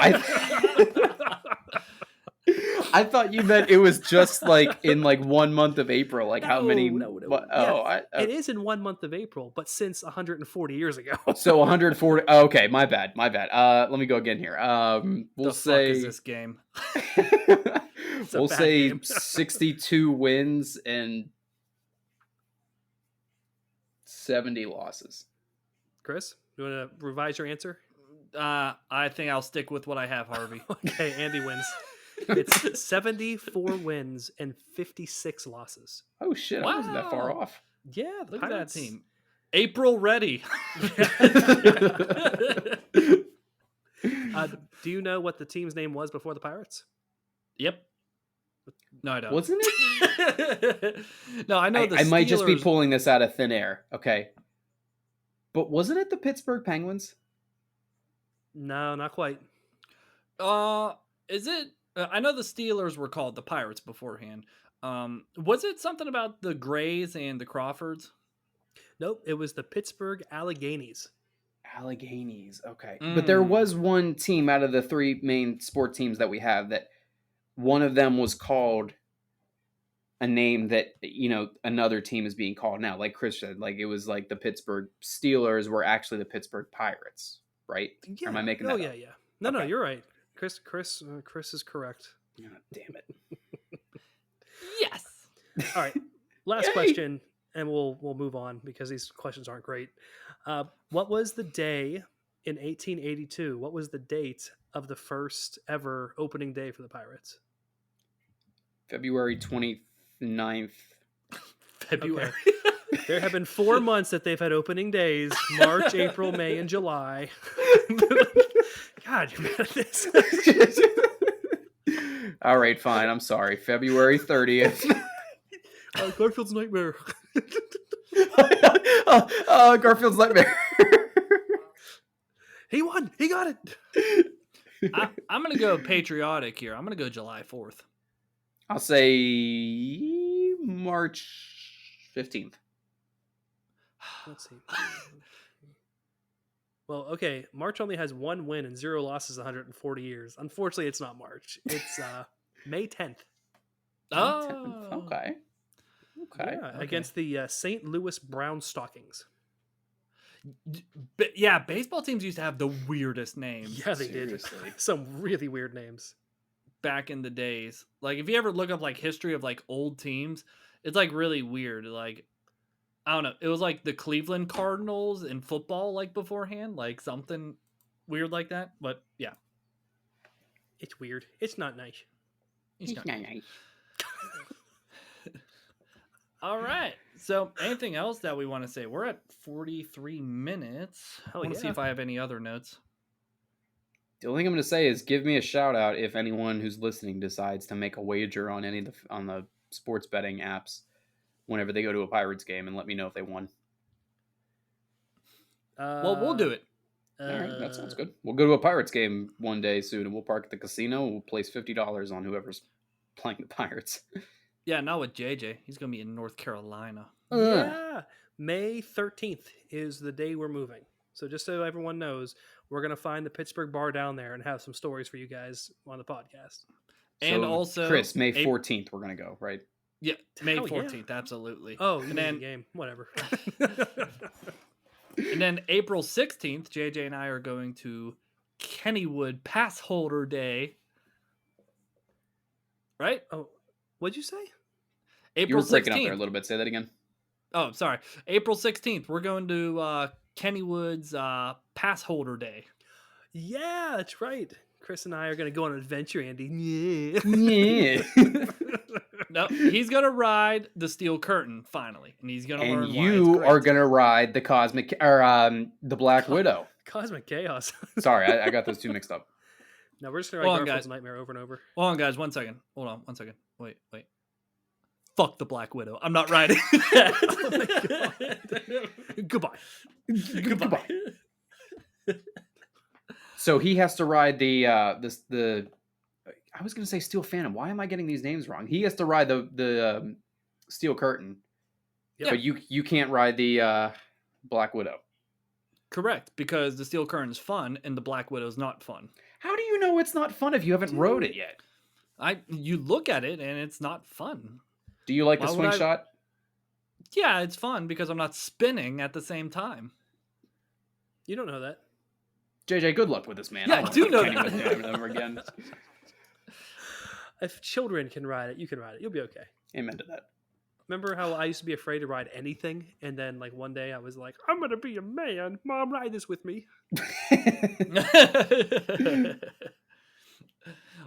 I thought you meant it was just like in like 1 month of April. Like how many? No. Oh, It is in 1 month of April, but since 140 years ago. So 140. Oh, okay, my bad. Let me go again here. We'll The say fuck is this game? we'll bad say game. 62 wins and 70 losses. Chris, you want to revise your answer? I think I'll stick with what I have, Harvey. Okay, Andy wins. It's 74 wins and 56 losses. Oh shit! I wasn't that far Wow. off. Yeah, the Look at that Pirates. team. April ready. Do you know what the team's name was before the Pirates? Yep. No, I don't. Wasn't it? No, I know I might just be Steelers- pulling this out of thin air. Okay, but wasn't it the Pittsburgh Penguins? No, not quite. Is it? I know the Steelers were called the Pirates beforehand. Was it something about the Grays and the Crawfords? Nope, it was the Pittsburgh Alleghenies. Alleghenies. Okay, but there Mm. was one team out of the 3 main sport teams that we have that one of them was called a name that another team is being called now. Like Chris said, like it was like the Pittsburgh Steelers were actually the Pittsburgh Pirates, right? Yeah. Or am I making that? Oh, up? yeah. No, Okay. you're right. Chris is correct. Oh, damn it! Yes. All right, last Yay! question, and we'll move on because these questions aren't great. What was the day in 1882? What was the date of the first ever opening day for the Pirates? February 29th. February. There have been 4 months that they've had opening days: March, April, May, and July. God, you're mad at this. All right, fine. I'm sorry. February 30th. Garfield's nightmare. Garfield's nightmare. He won. He got it. I'm gonna go patriotic here. I'm gonna go July 4th. I'll say March 15th. Let's see. Well, okay. March only has 1 win and 0 losses in 140 years. Unfortunately, it's not March. It's May 10th. Oh, Okay. Okay. Yeah, against the St. Louis Brown Stockings. But yeah, baseball teams used to have the weirdest names. Yeah, they Seriously. did. Some really weird names. Back in the days. Like if you ever look up like history of like old teams, it's like really weird. Like I don't know. It was like the Cleveland Cardinals in football like beforehand, like something weird like that. But yeah. It's weird. It's not nice. It's not- All right. So anything else that we want to say? We're at 43 minutes. I Hell want to see yeah. if I have any other notes. The only thing I'm going to say is give me a shout out if anyone who's listening decides to make a wager on any of the sports betting apps whenever they go to a Pirates game, and let me know if they won. Well, we'll do it. All right, that sounds good. We'll go to a Pirates game one day soon, and we'll park at the casino. And we'll place $50 on whoever's playing the Pirates. Yeah, not with JJ. He's going to be in North Carolina. Yeah. May 13th is the day we're moving. So just so everyone knows, we're going to find the Pittsburgh bar down there and have some stories for you guys on the podcast. And So, also, Chris, May 14th, we're going to go, right? Yeah, May Hell yeah. 14th, absolutely. Oh, and you then mean the game. Whatever. and then April 16th, JJ and I are going to Kennywood Pass Holder Day. Right? Oh, what'd you say? You April were breaking 16th. up there a little bit. Say that again. Oh, sorry. April 16th, we're going to Kennywood's pass holder day. Yeah, that's right. Chris and I are going to go on an adventure, Andy. Yeah. Yeah. No, he's gonna ride the steel curtain finally, and he's gonna And learn why it's you great. are gonna ride the cosmic or the Black Widow. Cosmic chaos. Sorry, I got those two mixed up. No, we're just going to Hold ride on, Garfield's guys. Nightmare over and over. Hold on, guys. 1 second. Hold on. 1 second. Wait. Fuck the Black Widow. I'm not riding. Oh my God. Goodbye. Goodbye. So he has to ride the I was gonna say Steel Phantom. Why am I getting these names wrong? He has to ride the Steel Curtain, Yep. but you can't ride the Black Widow. Correct, because the steel curtain is fun and the Black Widow's not fun. How do you know it's not fun if you haven't rode it yet? You look at it and it's not fun. Do you like the Why would swing I- shot? Yeah, it's fun because I'm not spinning at the same time. You don't know that. JJ, good luck with this, man. Yeah, I do know Kenny that. with him ever again. If children can ride it, you can ride it. You'll be okay. Amen to that. Remember how I used to be afraid to ride anything? And then, like, one day I was like, I'm going to be a man. Mom, ride this with me.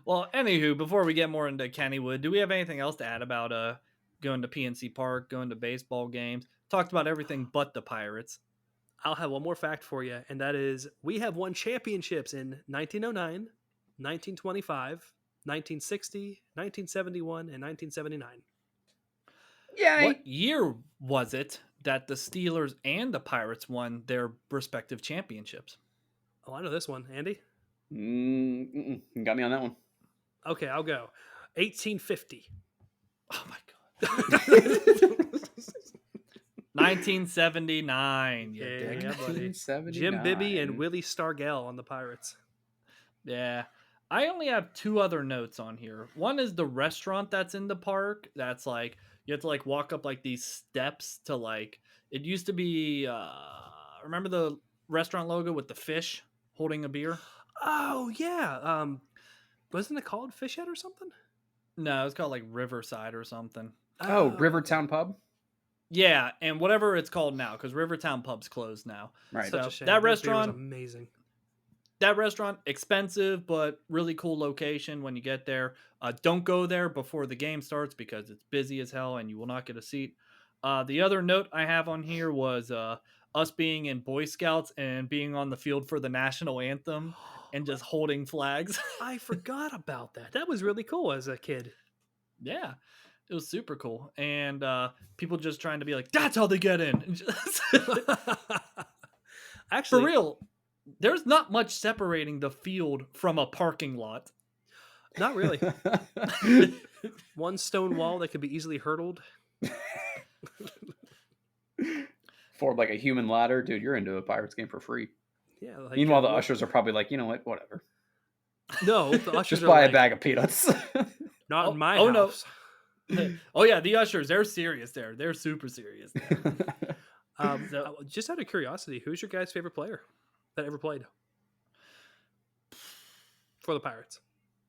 Well, anywho, before we get more into Kennywood, do we have anything else to add about going to PNC Park, going to baseball games? Talked about everything but the Pirates. I'll have one more fact for you, and that is we have won championships in 1909, 1925, 1960, 1971, and 1979. Yay! What year was it that the Steelers and the Pirates won their respective championships? Oh, I know this one. Andy? You got me on that one. Okay, I'll go. 1850. Oh my god. 1979. You Yeah, dick. buddy. 1979. Jim Bibby and Willie Stargell on the Pirates. Yeah. I only have two other notes on here. One is the restaurant that's in the park. That's like you have to like walk up like these steps to like it used to be remember the restaurant logo with the fish holding a beer? Oh, yeah. Wasn't it called Fish Head or something? No, it's called like Riverside or something. Oh, Rivertown Pub? Yeah, and whatever it's called now, because Rivertown Pub's closed now. Right. So Such a shame. that Their beer was restaurant, amazing. that restaurant, expensive but really cool location when you get there. Don't go there before the game starts because it's busy as hell and you will not get a seat. The other note I have on here was us being in Boy Scouts and being on the field for the national anthem and just holding flags. I forgot about that. That was really cool as a kid. Yeah, it was super cool. And people just trying to be like, that's how they get in. And just- Actually, For real, there's not much separating the field from a parking lot. not really. One stone wall that could be easily hurdled. Form like a human ladder. Dude, you're into a Pirates game for free. Yeah. Like, Meanwhile, the what- ushers are probably like, you know what? Whatever. No, the ushers Just are buy like, a bag of peanuts. not Oh- in my oh, no. house. Oh yeah, the ushers, they're serious there. They're super serious there. So- Just out of curiosity, who's your guys' favorite player that ever played for the Pirates?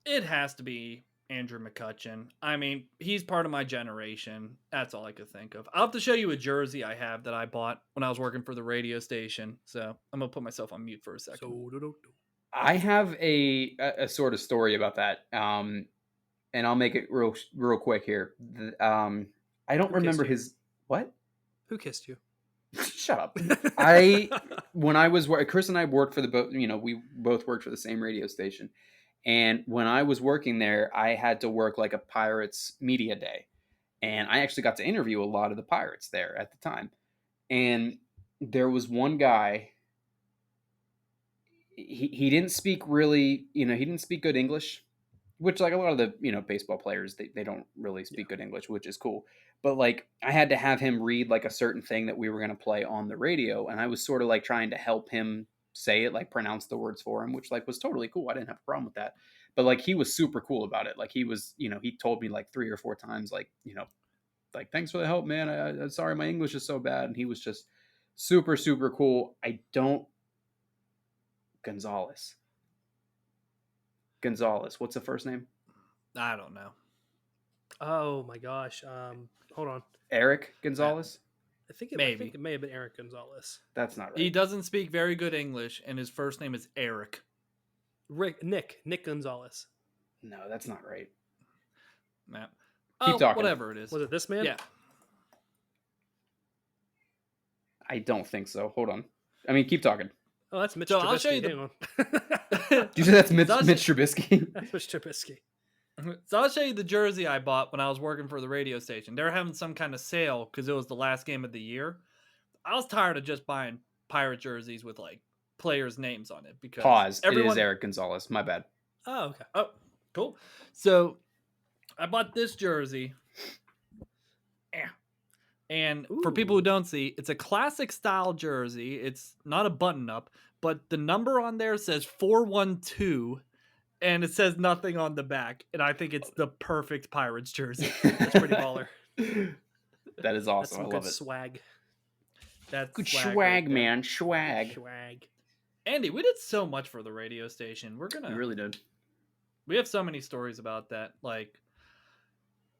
It has to be Andrew McCutcheon. I mean, he's part of my generation. That's all I could think of. I'll have to show you a jersey I have that I bought when I was working for the radio station. So I'm gonna put myself on mute for a second. So, I have a sort of story about that, and I'll make it real quick here. I don't Who kissed remember you? his what. who kissed you? Shut up. When I was Chris and I worked for we both worked for the same radio station, and when I was working there, I had to work like a Pirates media day, and I actually got to interview a lot of the Pirates there at the time, and there was one guy. He didn't speak really, he didn't speak good English, which like a lot of the baseball players they don't really speak good English, which is cool. But like I had to have him read like a certain thing that we were going to play on the radio, and I was sort of like trying to help him say it, like pronounce the words for him, which like was totally cool. I didn't have a problem with that. But like he was super cool about it. Like he was, he told me like 3 or 4 times, like, like thanks for the help, man. I'm sorry my English is so bad, and he was just super super cool. Gonzalez. What's the first name? I don't know. Oh my gosh. Hold on. Eric Gonzalez. I think Maybe. it may have been Eric Gonzalez. That's not right. He doesn't speak very good English, and his first name is Eric. Nick Gonzalez. No, that's not right. Yeah. Keep talking. Whatever it is. Was it this man? Yeah. I don't think so. Hold on. I mean, keep talking. Oh, that's Mitch So Trubisky. I'll show you the- Hang on. Did you say that's Mitch That's- Trubisky? That's Mitch Trubisky. So I'll show you the jersey I bought when I was working for the radio station. They were having some kind of sale because it was the last game of the year. I was tired of just buying pirate jerseys with like players' names on it because Pause. everyone. It is Eric Gonzalez. My bad. Oh, okay. Oh, cool. So I bought this jersey. And for people who don't see, it's a classic style jersey. It's not a button up, but the number on there says 412 and it says nothing on the back. And I think it's the perfect Pirates jersey. That's pretty baller. That is That's awesome. some I good love it. swag. That's Good swag, swag, right there. man. Swag. Swag. Andy, we did so much for the radio station. You really did. We have so many stories about that. Like,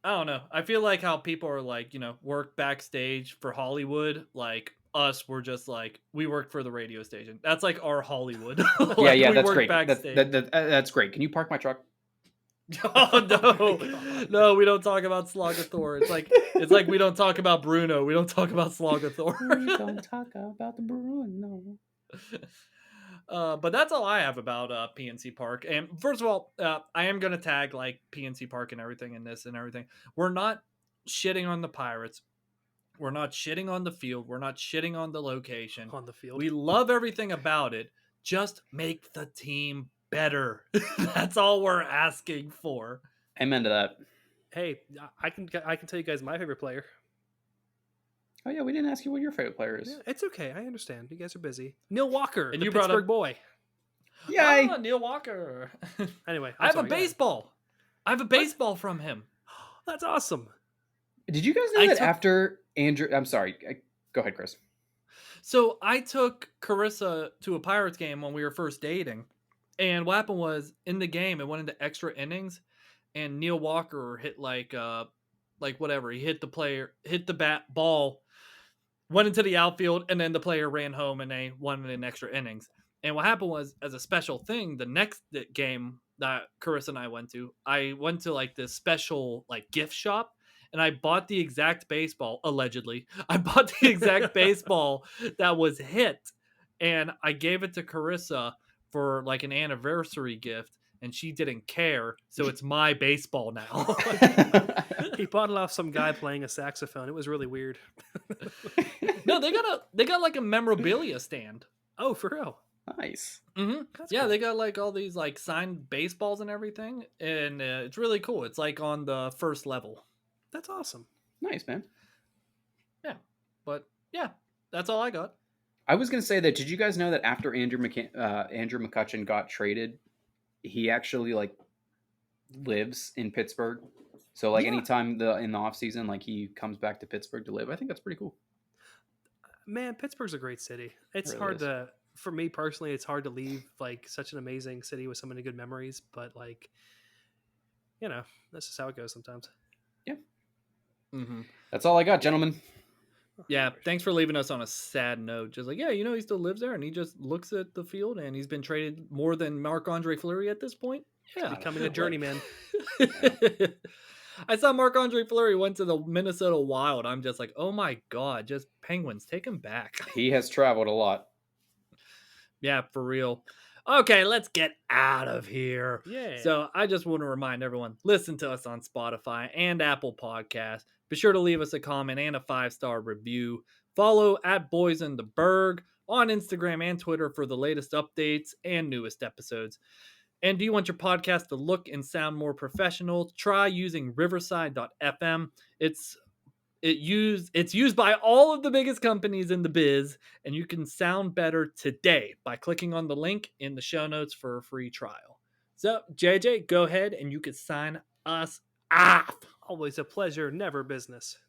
I don't know. I feel like how people are like, work backstage for Hollywood. Like us, we're just like, we work for the radio station. That's like our Hollywood. Like, Yeah, we that's work great. backstage. That's great. Can you park my truck? Oh Oh no, my God. no, we don't talk about Slogathor. It's like we don't talk about Bruno. We don't talk about Slogathor. Don't talk about the Bruno. But that's all I have about PNC Park. And first of all, I am gonna tag like PNC Park and everything in this and everything. We're not shitting on the Pirates. We're not shitting on the field. We're not shitting on the location. On the field. We love everything about it. Just make the team better. That's all we're asking for. Amen to that. Hey, I can tell you guys my favorite player. Oh yeah, we didn't ask you what your favorite player is. Yeah, it's okay. I understand. You guys are busy. Neil Walker, And the you brought Pittsburgh up- boy. Yay! Neil Walker. Anyway, I have sorry, a go ahead. baseball. I have a baseball from him. That's awesome. Did you guys know I that took- after Andrew? I'm sorry. Go ahead, Chris. So I took Carissa to a Pirates game when we were first dating. And what happened was in the game, it went into extra innings and Neil Walker hit like whatever. He hit the ball, went into the outfield, and then the player ran home and they won in extra innings. And what happened was, as a special thing, the next game that Carissa and I went to like this special like gift shop. And I bought the exact baseball, allegedly. I bought the exact baseball that was hit. And I gave it to Carissa for like an anniversary gift. And she didn't care. So it's my baseball now. He bought it off some guy playing a saxophone. It was really weird. No, they got like a memorabilia stand. Oh, for real? Nice. Mm-hmm. That's Yeah, cool. they got like all these like signed baseballs and everything. And it's really cool. It's like on the first level. That's awesome. Nice, man. But yeah, that's all I got. I was gonna say that. Did you guys know that after Andrew McCutchen got traded, he actually like lives in Pittsburgh? So like Yeah. anytime in the off season, like he comes back to Pittsburgh to live. I think that's pretty cool. Man, Pittsburgh's a great city. It's really hard is. to, for me personally, it's hard to leave like such an amazing city with so many good memories. But like, that's just how it goes sometimes. Mm-hmm. That's all I got, gentlemen. Yeah, thanks for leaving us on a sad note. Just like, he still lives there and he just looks at the field and he's been traded more than Marc-Andre Fleury at this point. Yeah. Becoming a journeyman. I saw Marc-Andre Fleury went to the Minnesota Wild. I'm just like, oh my God, just Penguins, take him back. He has traveled a lot. Yeah, for real. Okay, let's get out of here. Yeah. So I just want to remind everyone, listen to us on Spotify and Apple Podcasts. Be sure to leave us a comment and a 5-star review. Follow at Boys in the Burgh on Instagram and Twitter for the latest updates and newest episodes. And do you want your podcast to look and sound more professional? Try using Riverside.fm. It's used by all of the biggest companies in the biz, and you can sound better today by clicking on the link in the show notes for a free trial. So, JJ, go ahead and you can sign us off. Always a pleasure, never business.